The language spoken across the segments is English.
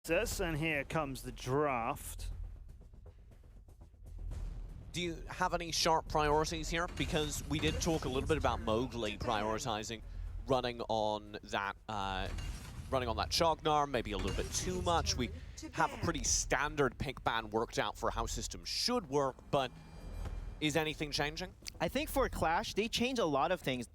And here comes the draft. Do you have any sharp priorities here? Because we did talk a little bit about Mowgli prioritizing running on that Shognar, maybe a little bit too much. We have a pretty standard pick ban worked out for how systems should work, but is anything changing? I think for Qlash, they change a lot of things.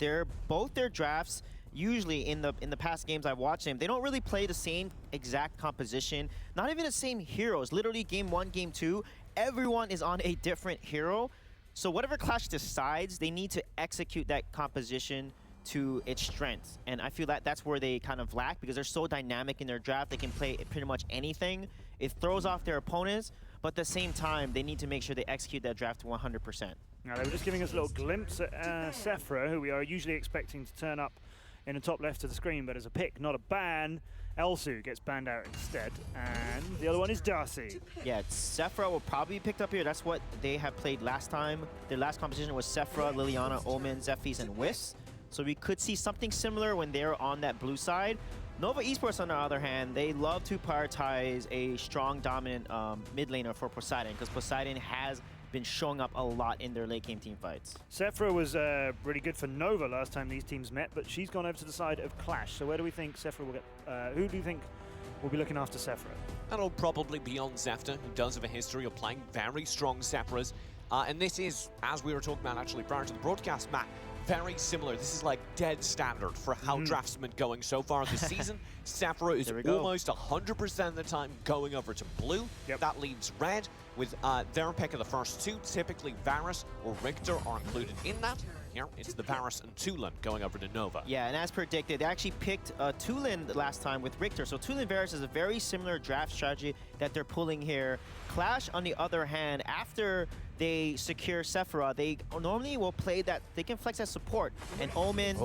Both their drafts, usually in the past games I've watched them, they don't really play the same exact composition, not even the same heroes. Literally game 1, game 2, everyone is on a different hero. So whatever Qlash decides, they need to execute that composition to its strengths. And I feel that that's where they kind of lack, because they're so dynamic in their draft. They can play pretty much anything. It throws off their opponents, but at the same time, they need to make sure they execute that draft to 100%. Now, they were just giving us a little glimpse at Sephra, who we are usually expecting to turn up in the top left of the screen, but as a pick, not a ban. Elsu gets banned out instead, and the other one is Darcy. Yeah, Sephra will probably be picked up here. That's what they have played last time. Their last composition was Sephra, Liliana, Omen, Zephyrs, and Wisp. So we could see something similar when they're on that blue side. Nova Esports, on the other hand, they love to prioritize a strong, dominant mid laner for Poseidon, because Poseidon has been showing up a lot in their late game team fights. Sephra was really good for Nova last time these teams met, but she's gone over to the side of Qlash. So where do we think Sephra will get? Who do you think will be looking after Sephra? That'll probably be on Zefta, who does have a history of playing very strong Sephras. And this is, as we were talking about actually prior to the broadcast, Matt, very similar. This is like dead standard for how drafts have been going so far this season. Sephra is almost 100% of the time going over to blue. Yep. That leaves red with their pick of the first two. Typically Varus or Richter are included in that. Here, it's the Varus and Tulin going over to Nova. Yeah, and as predicted, they actually picked Tulin last time with Richter. So Tulin Varus is a very similar draft strategy that they're pulling here. Qlash, on the other hand, after they secure Sephra, they normally will play that, they can flex as support. And Omen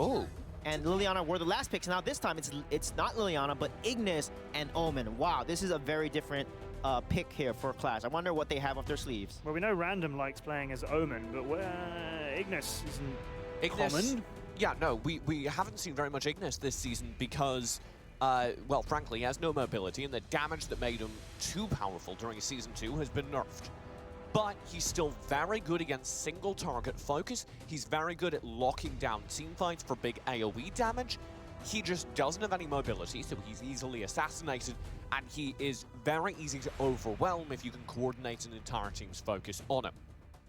and Liliana were the last picks. Now this time it's not Liliana, but Ignis and Omen. Wow, this is a very different pick here for Qlash. I wonder what they have up their sleeves. Well, we know Random likes playing as Omen, but Ignis isn't common. Yeah, no, we haven't seen very much Ignis this season because, well, frankly, he has no mobility, and the damage that made him too powerful during Season 2 has been nerfed. But he's still very good against single target focus. He's very good at locking down teamfights for big AoE damage. He just doesn't have any mobility, so he's easily assassinated, and he is very easy to overwhelm if you can coordinate an entire team's focus on him.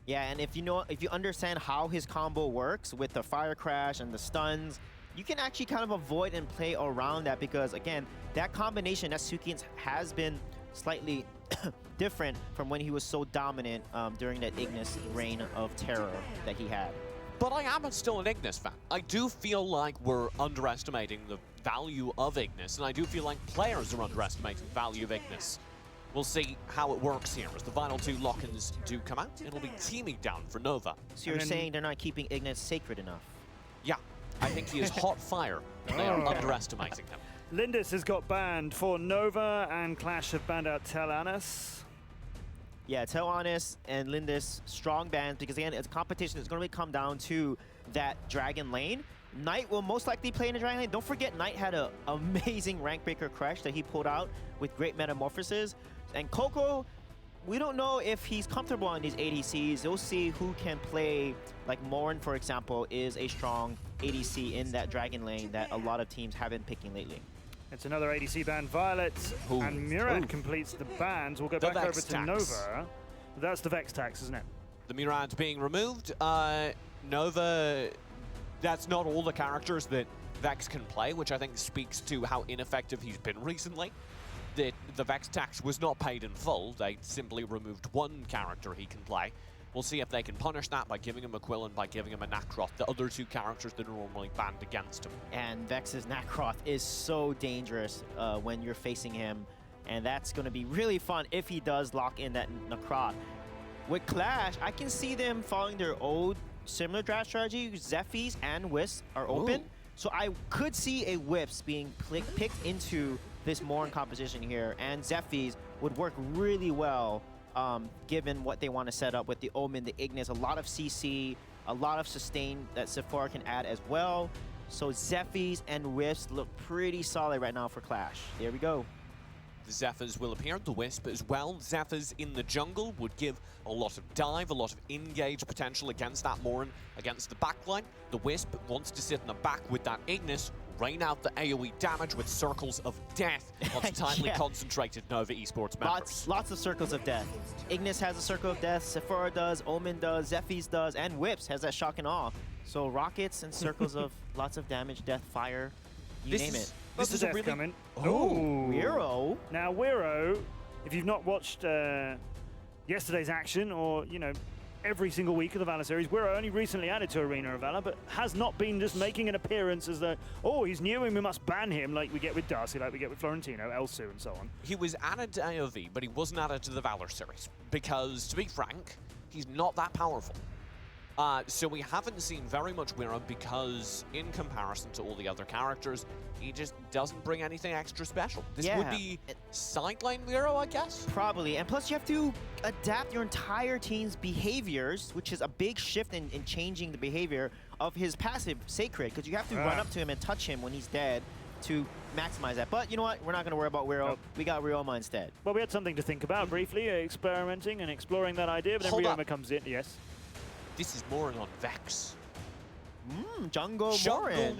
Yeah, and if you understand how his combo works with the fire crash and the stuns, you can actually kind of avoid and play around that, because again, that combination that Sukian has been slightly different from when he was so dominant during that Ignis reign of terror that he had. But I am still an Ignis fan. I do feel like we're underestimating the value of Ignis, and I do feel like players are underestimating the value of Ignis. We'll see how it works here. As the final two lock-ins do come out, it'll be teaming down for Nova. So you're saying they're not keeping Ignis sacred enough? Yeah, I think he is hot fire. They are underestimating him. Lindis has got banned for Nova, and Qlash have banned out Telanis. Yeah, Telanis and Lindis, strong bans, because again, it's a competition. It's going to come down to that Dragon lane. Knight will most likely play in the Dragon lane. Don't forget, Knight had an amazing rank breaker crush that he pulled out with great metamorphosis. And Coco, we don't know if he's comfortable on these ADCs. We'll see who can play, like Morin, for example, is a strong ADC in that Dragon lane that a lot of teams have been picking lately. It's another ADC ban, Violet, and Murad completes the bans. We'll go back over to Nova. That's the Vex tax, isn't it? The Murad being removed. Nova, that's not all the characters that Vex can play, which I think speaks to how ineffective he's been recently. The Vex tax was not paid in full. They simply removed one character he can play. We'll see if they can punish that by giving him a Quill and by giving him a Nakroth, the other two characters that are normally banned against him. And Vex's Nakroth is so dangerous when you're facing him, and that's going to be really fun if he does lock in that Nakroth. With Qlash, I can see them following their old similar draft strategy. Zephyrs and Wisps are open, so I could see a Wisp being picked into this Morin composition here, and Zephyrs would work really well given what they want to set up with the Omen, the Ignis, a lot of CC, a lot of sustain that Sephora can add as well. So Zephyrs and Wisps look pretty solid right now for Qlash. There we go. Zephyrs will appear. The Wisp as well. Zephyrs in the jungle would give a lot of dive, a lot of engage potential against that Morin, against the backline. The Wisp wants to sit in the back with that Ignis, rain out the AoE damage with circles of death on tightly concentrated Nova Esports members. Lots of circles of death. Ignis has a circle of death, Sephora does, Omen does, Zephyrs does, and Whips has that shock and awe. So rockets and circles of lots of damage, death, fire, you name it. This is a really coming. Oh, Wiro. Now Wiro, if you've not watched yesterday's action or, you know, every single week of the Valor series, Wiro only recently added to Arena of Valor, but has not been just making an appearance as though, oh, he's new and we must ban him like we get with Darcy, like we get with Florentino, Elsu, and so on. He was added to AOV, but he wasn't added to the Valor series because, to be frank, he's not that powerful. So we haven't seen very much Wiro because, in comparison to all the other characters, he just doesn't bring anything extra special. This would be side lane Wiro, I guess? Probably, and plus you have to adapt your entire team's behaviors, which is a big shift in changing the behavior of his passive Sacred, because you have to run up to him and touch him when he's dead to maximize that. But you know what? We're not going to worry about Wiro. We got Ryoma instead. Well, we had something to think about briefly, experimenting and exploring that idea, but then Ryoma comes in, yes. This is Morin on Vex. Jungle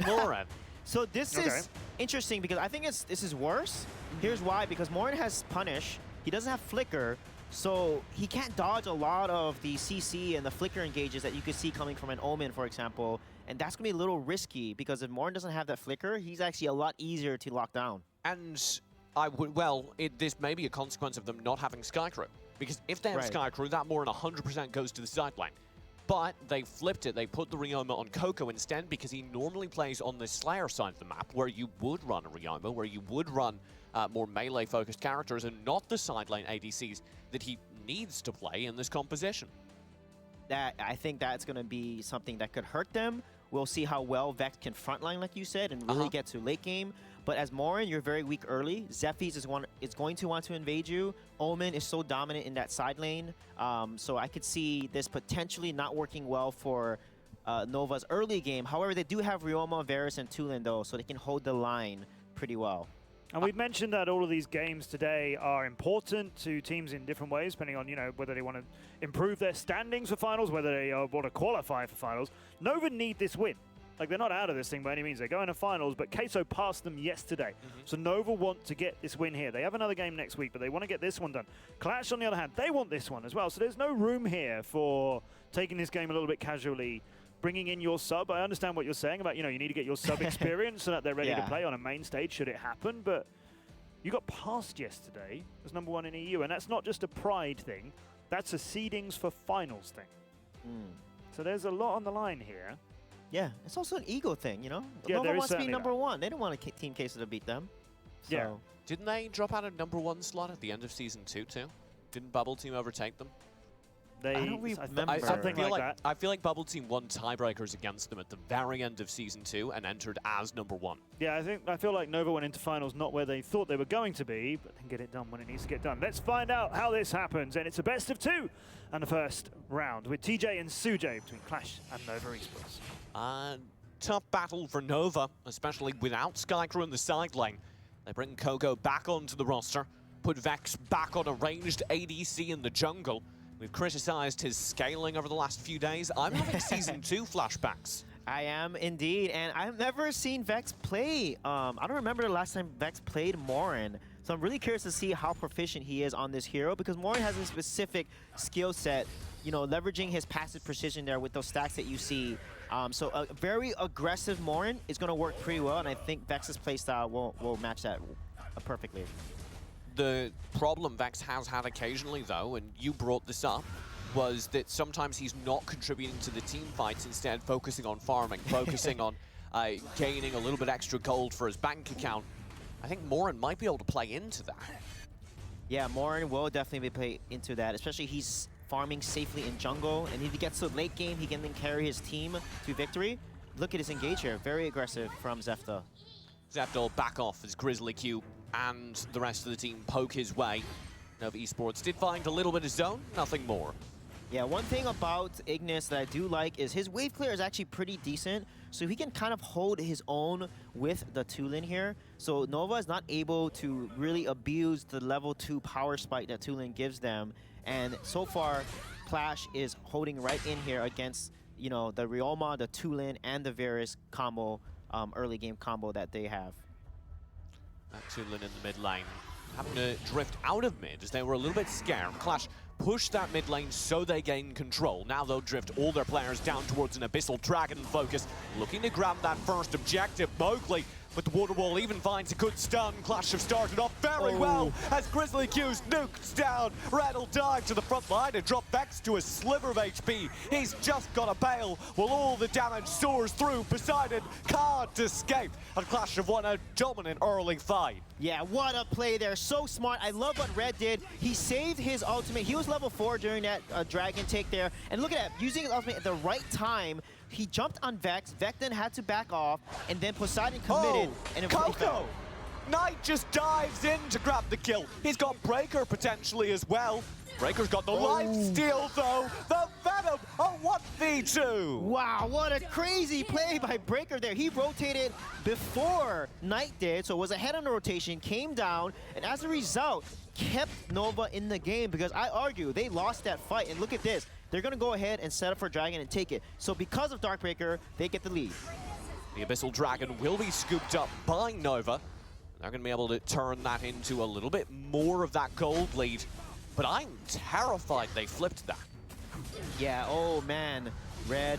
Morin. So this is interesting because I think this is worse. Here's why, because Morin has Punish. He doesn't have Flicker, so he can't dodge a lot of the CC and the Flicker engages that you could see coming from an Omen, for example. And that's going to be a little risky because if Morin doesn't have that Flicker, he's actually a lot easier to lock down. And this may be a consequence of them not having Skycrew. Because if they have Skycrew, that Morin 100% goes to the side lane. But they flipped it. They put the Ryoma on Coco instead because he normally plays on the Slayer side of the map where you would run a Ryoma, where you would run more melee-focused characters and not the side lane ADCs that he needs to play in this composition. I think that's going to be something that could hurt them. We'll see how well Vex can frontline, like you said, and really get to late game. But as Morin, you're very weak early. Zephyrs is going to want to invade you. Omen is so dominant in that side lane. So I could see this potentially not working well for Nova's early game. However, they do have Ryoma, Varus, and Tulin, though, so they can hold the line pretty well. And we've mentioned that all of these games today are important to teams in different ways, depending on, you know, whether they want to improve their standings for finals, whether they want to qualify for finals. Nova need this win. Like, they're not out of this thing by any means. They're going to finals, but Queso passed them yesterday. So Nova want to get this win here. They have another game next week, but they want to get this one done. Qlash, on the other hand, they want this one as well. So there's no room here for taking this game a little bit casually, bringing in your sub. I understand what you're saying about, you know, you need to get your sub experience so that they're ready to play on a main stage should it happen, but you got passed yesterday as #1 in EU, and that's not just a pride thing. That's a seedings for finals thing. So there's a lot on the line here. Yeah, it's also an ego thing, you know? Yeah, Nova wants to be #1. They don't want Team Queso to beat them. So. Yeah. Didn't they drop out a #1 slot at the end of Season 2, too? Didn't Bubble Team overtake them? I don't remember. Something like that. I feel like Bubble Team won tiebreakers against them at the very end of Season 2 and entered as #1. Yeah, I feel like Nova went into finals not where they thought they were going to be, but then get it done when it needs to get done. Let's find out how this happens, and it's a best of 2 and the first round with TJ and Sujay between Qlash and Nova Esports. Tough battle for Nova, especially without Skycrew in the side lane. They bring Coco back onto the roster, put Vex back on a ranged ADC in the jungle. We've criticized his scaling over the last few days. I'm having Season 2 flashbacks. I am indeed, and I've never seen Vex play. I don't remember the last time Vex played Morin. So I'm really curious to see how proficient he is on this hero, because Morin has a specific skill set, you know, leveraging his passive precision there with those stacks that you see. So a very aggressive Morin is going to work pretty well, and I think Vex's playstyle will match that perfectly. The problem Vex has had occasionally, though, and you brought this up, was that sometimes he's not contributing to the team fights, instead focusing on farming, focusing on gaining a little bit extra gold for his bank account. I think Morin might be able to play into that. Yeah, Morin will definitely play into that, especially he's farming safely in jungle, and if he gets to late game, he can then carry his team to victory. Look at his engage here, very aggressive from Zefta. Zefta will back off as Grizzly Q and the rest of the team poke his way. Nova Esports did find a little bit of zone, nothing more. Yeah, one thing about Ignis that I do like is his wave clear is actually pretty decent, so he can kind of hold his own with the Tulin here. So Nova is not able to really abuse the level 2 power spike that Tulin gives them. And so far, Qlash is holding right in here against, you know, the Ryoma, the Tulin, and the Varus combo, early game combo that they have. That Tulin in the mid lane having to drift out of mid as they were a little bit scared. Qlash push that mid lane so they gain control. Now they'll drift all their players down towards an Abyssal Dragon focus, looking to grab that first objective. Mowgli, but the water wall even finds a good stun. Qlash have started off very well as Grizzly Q's nuked down. Red will dive to the front line and drop Vex to a sliver of HP. He's just got a bail while all the damage soars through. Poseidon can't escape, and Qlash have won a dominant early fight. Yeah, what a play there. So smart. I love what Red did. He saved his ultimate. He was level 4 during that dragon take there. And look at that, using his ultimate at the right time. He jumped on Vex. Vex then had to back off, and then Poseidon committed. And Coco! Knight just dives in to grab the kill. He's got Breaker potentially as well. Breaker's got the life steal though. The Venom, a 1v2. Wow, what a crazy play by Breaker there. He rotated before Knight did, so was ahead on the rotation, came down, and as a result, kept Nova in the game, because I argue they lost that fight. And look at this. They're going to go ahead and set up for Dragon and take it. So because of Darkbreaker, they get the lead. The Abyssal Dragon will be scooped up by Nova. They're going to be able to turn that into a little bit more of that gold lead. But I'm terrified they flipped that. Yeah, oh man. Red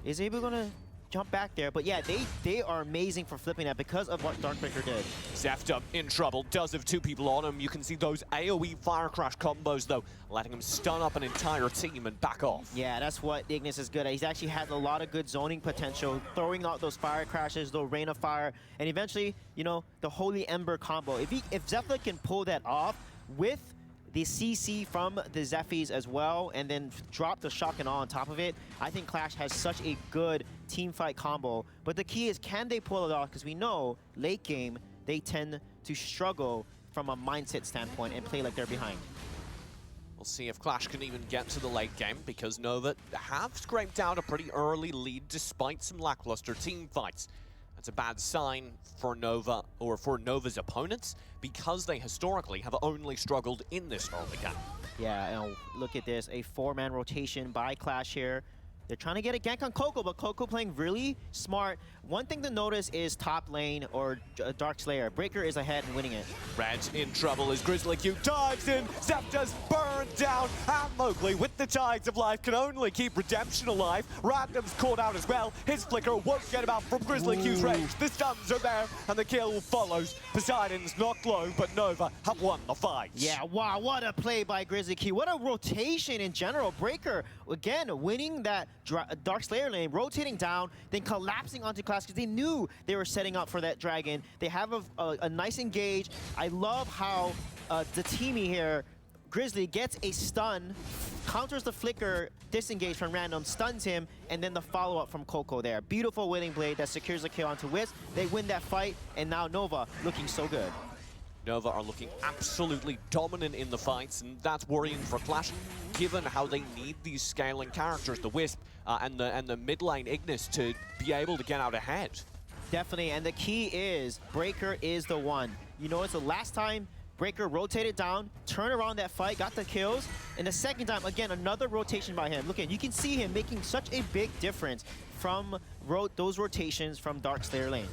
is able to jump back there. But yeah, they are amazing for flipping that because of what Darkbreaker did. Zefta in trouble, does have 2 people on him. You can see those AoE Fire Crash combos though, letting him stun up an entire team and back off. Yeah, that's what Ignis is good at. He actually has a lot of good zoning potential, throwing out those Fire Crashes, the Rain of Fire, and eventually, you know, the Holy Ember combo. If Zefta can pull that off with the CC from the Zephyrs as well, and then drop the Shock and Awe on top of it, I think Qlash has such a good team fight combo. But the key is, can they pull it off? Because we know late game, they tend to struggle from a mindset standpoint and play like they're behind. We'll see if Qlash can even get to the late game, because Nova have scraped out a pretty early lead despite some lackluster team fights. That's a bad sign for Nova, or for Nova's opponents, because they historically have only struggled in this early game. Yeah, and look at this, a 4-man rotation by Qlash here. They're trying to get a gank on Coco, but Coco playing really smart. One thing to notice is top lane or Dark Slayer. Breaker is ahead and winning it. Red in trouble as Grizzly Q dives in. Zepta's burned down, and Mowgli with the Tides of Life can only keep Redemption alive. Random's caught out as well. His flicker won't get him out from Grizzly Q's range. The stuns are there, and the kill follows. Poseidon's knocked low, but Nova have won the fight. Yeah, wow, what a play by Grizzly Q. What a rotation in general. Breaker, again, winning that Dark Slayer lane, rotating down, then collapsing onto Qlash because they knew they were setting up for that dragon. They have a nice engage. I love how the teamie here, Grizzly, gets a stun, counters the flicker, disengage from Random, stuns him, and then the follow-up from Coco there. Beautiful Willing Blade that secures the kill onto Wisp. They win that fight, and now Nova looking so good. Nova are looking absolutely dominant in the fights, and that's worrying for Qlash, given how they need these scaling characters, the Wisp and the mid lane Ignis, to be able to get out ahead. Definitely, and the key is Breaker is the one. You know, it's the last time Breaker rotated down, turned around that fight, got the kills, and the second time, again, another rotation by him. Look at, you can see him making such a big difference from those rotations from Dark Slayer lane.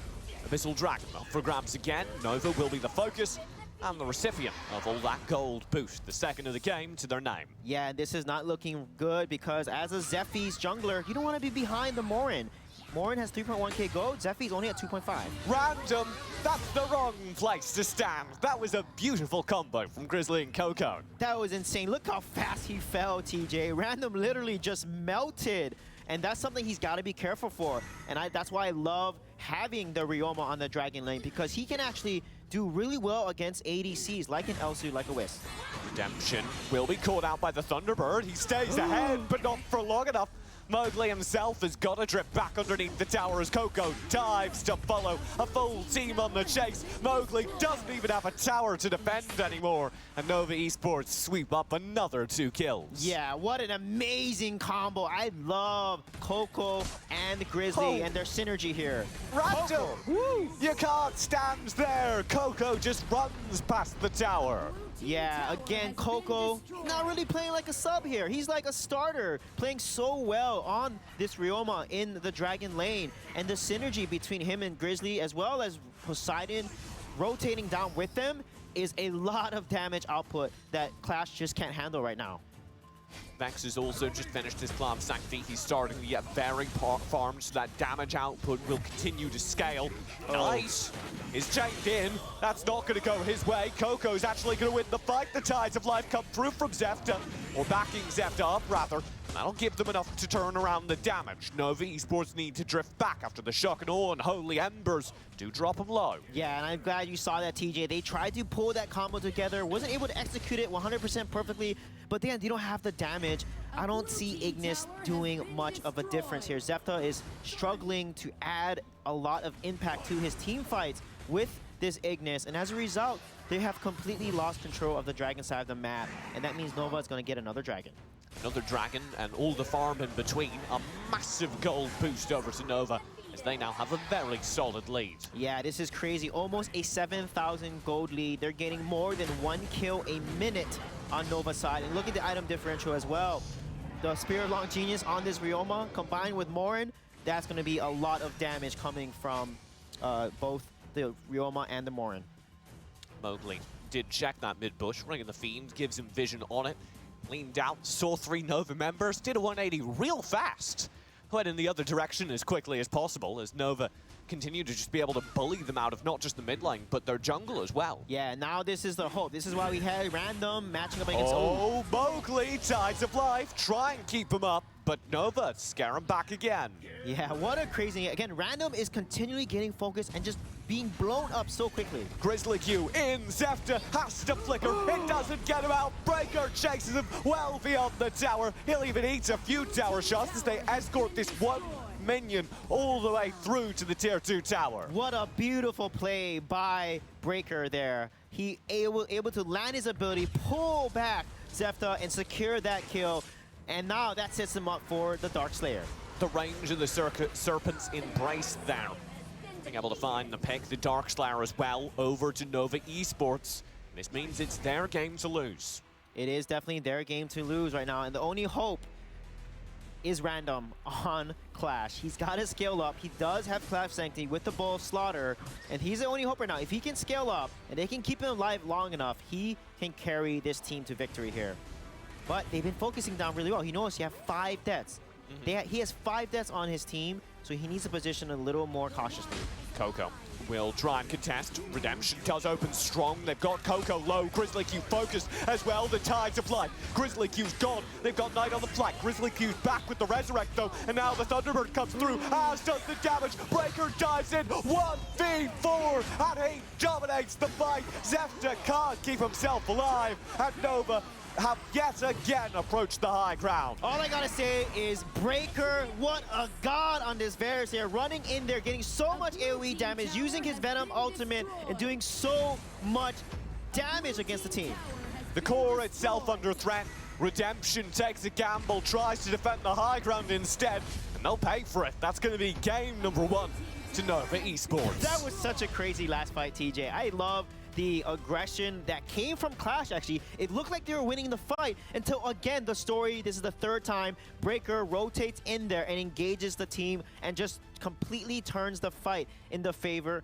Abyssal Dragon up for grabs again. Nova will be the focus and the recipient of all that gold boost, the second of the game to their name. Yeah, this is not looking good because as a Zephyrs jungler, you don't want to be behind the Morin. Morin has 3.1k gold, Zephyrs only at 2.5. Random, that's the wrong place to stand. That was a beautiful combo from Grizzly and Coco. That was insane. Look how fast he fell, TJ. Random literally just melted. And that's something he's got to be careful for. And that's why I love having the Ryoma on the Dragon lane, because he can actually do really well against ADCs, like an Elsu, like a Wisp. Redemption will be caught out by the Thunderbird. He stays ahead, but not for long enough. Mowgli himself has got to drift back underneath the tower as Coco dives to follow. A full team on the chase. Mowgli doesn't even have a tower to defend anymore. And Nova Esports sweep up another 2 kills. Yeah, what an amazing combo. I love Coco and Grizzly and their synergy here. Random! You can't stand there. Coco just runs past the tower. Yeah, again, Coco not really playing like a sub here. He's like a starter, playing so well on this Ryoma in the Dragon lane. And the synergy between him and Grizzly, as well as Poseidon rotating down with them, is a lot of damage output that Qlash just can't handle right now. Vex has also just finished his Clam Sancti. He's starting to get very farmed, so that damage output will continue to scale. Nice! Is chained in. That's not going to go his way. Coco's actually going to win the fight. The Tides of Life come through from Zefta, or backing Zefta up, rather. That'll give them enough to turn around the damage. Nova Esports need to drift back after the shock and awe, and Holy Embers do drop them low. Yeah, and I'm glad you saw that, TJ. They tried to pull that combo together, wasn't able to execute it 100% perfectly, but then you don't have the damage. I don't see Ignis doing much of a difference here. Zefta is struggling to add a lot of impact to his team fights with this Ignis, and as a result, they have completely lost control of the dragon side of the map, and that means Nova is going to get another dragon. Another dragon and all the farm in between. A massive gold boost over to Nova as they now have a very solid lead. Yeah, this is crazy. Almost a 7,000 gold lead. They're getting more than 1 kill a minute on Nova's side. And look at the item differential as well. The Spear of Long Genius on this Ryoma combined with Morin, that's going to be a lot of damage coming from both the Ryoma and the Morin. Mowgli did check that mid-bush. Ring of the Fiend gives him vision on it. Leaned out, saw 3 Nova members, did a 180 real fast. Went in the other direction as quickly as possible as Nova continued to just be able to bully them out of not just the mid lane, but their jungle as well. Yeah, now this is the hope. This is why we had Random matching up against... Oh, Mowgli, Tides of Life, try and keep him up, but Nova scare him back again. Yeah, what a crazy... Again, Random is continually getting focused and just being blown up so quickly. Grizzly Q in, Zefta has to flicker, it doesn't get him out, Breaker chases him well beyond the tower, he'll even eat a few tower shots as they escort this one minion all the way through to the tier 2 tower. What a beautiful play by Breaker there. He able to land his ability, pull back Zefta and secure that kill, and now that sets him up for the Dark Slayer. The range of the Serpent's Embrace there. Being able to find the pick, the Dark Slayer as well, over to Nova Esports. This means it's their game to lose. It is definitely their game to lose right now, and the only hope is Random on Qlash. He's got to scale up. He does have Clam Sancti with the Bowl of Slaughter, and he's the only hope right now. If he can scale up, and they can keep him alive long enough, he can carry this team to victory here. But they've been focusing down really well. He knows he has 5 deaths. He has 5 deaths on his team, so he needs to position a little more cautiously. Coco will try and contest. Redemption does open strong. They've got Coco low. Grizzly Q focused as well. The Tides of Life. Grizzly Q's gone. They've got Knight on the flank. Grizzly Q's back with the Resurrect though. And now the Thunderbird comes through. As does the damage. Breaker dives in. 1v4. And he dominates the fight. Zefta can't keep himself alive. And Nova have yet again approached the high ground. All I gotta say is Breaker, what a god on this Varus here, running in there, getting so much AoE damage, using his Venom ultimate, and doing so much damage against the team. The core itself under threat. Redemption takes a gamble, tries to defend the high ground instead, and they'll pay for it. That's going to be game number 1 to Nova Esports. That was such a crazy last fight, TJ. I love the aggression that came from Qlash, actually. It looked like they were winning the fight until, again, the story, this is the 3rd time, Breaker rotates in there and engages the team and just completely turns the fight in the favor of